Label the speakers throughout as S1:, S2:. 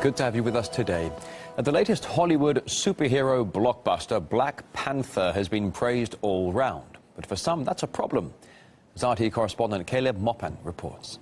S1: Good to have you with us today. The latest Hollywood superhero blockbuster, Black Panther, has been praised all round. But for some, that's a problem. RT correspondent Caleb Mopan reports.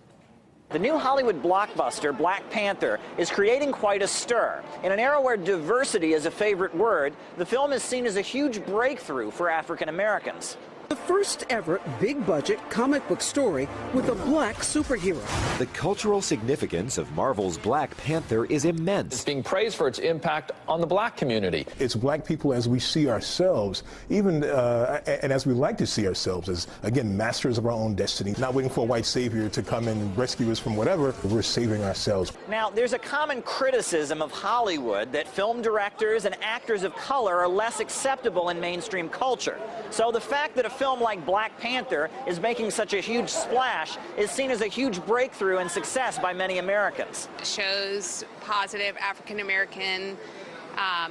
S2: The new Hollywood blockbuster, Black Panther, is creating quite a stir. In an era where diversity is a favorite word, the film is seen as a huge breakthrough for African Americans.
S3: The first ever big-budget comic book story with a black superhero.
S4: The cultural significance of Marvel's Black Panther is immense.
S5: It's being praised for its impact on the black community.
S6: It's black people as we see ourselves, even and as we like to see ourselves as, again, masters of our own destiny, not waiting for a white savior to come and rescue us from whatever. We're saving ourselves.
S2: Now, there's a common criticism of Hollywood that film directors and actors of color are less acceptable in mainstream culture. So the fact that a film like Black Panther is making such a huge splash is seen as a huge breakthrough and success by many Americans.
S7: It shows positive African American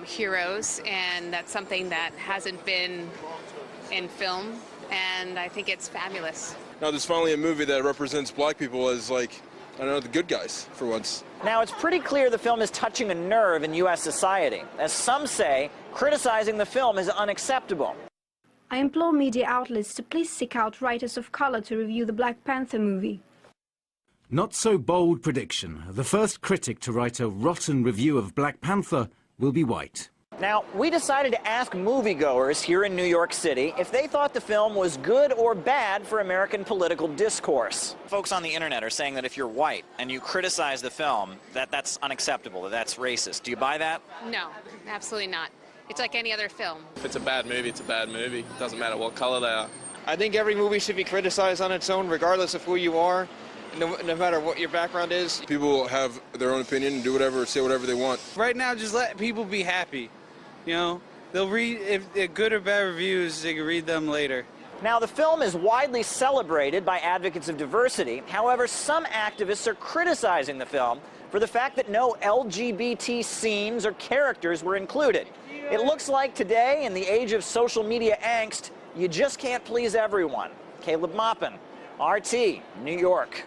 S7: heroes, and that's something that hasn't been in film, and I think it's fabulous.
S8: Now there's finally a movie that represents black people as, like, I don't know, the good guys for once.
S2: Now, it's pretty clear the film is touching a nerve in U.S. society. As some say, criticizing the film is unacceptable.
S9: I implore media outlets to please seek out writers of color to review the Black Panther movie.
S10: Not so bold prediction. The first critic to write a rotten review of Black Panther will be white.
S2: Now, we decided to ask moviegoers here in New York City if they thought the film was good or bad for American political discourse. Folks on the internet are saying that if you're white and you criticize the film, that's unacceptable, that's racist. Do you buy that?
S7: No, absolutely not. It's like any other film.
S8: If it's a bad movie, it's a bad movie. It doesn't matter what color they are.
S11: I think every movie should be criticized on its own, regardless of who you are, no matter what your background is.
S8: People have their own opinion and do whatever, say whatever they want.
S12: Right now, just let people be happy. You know, they'll read, if they're good or bad reviews, they can read them later.
S2: Now, the film is widely celebrated by advocates of diversity. However, some activists are criticizing the film for the fact that no LGBT scenes or characters were included. It looks like today, in the age of social media angst, you just can't please everyone. Caleb Mopan, RT, New York.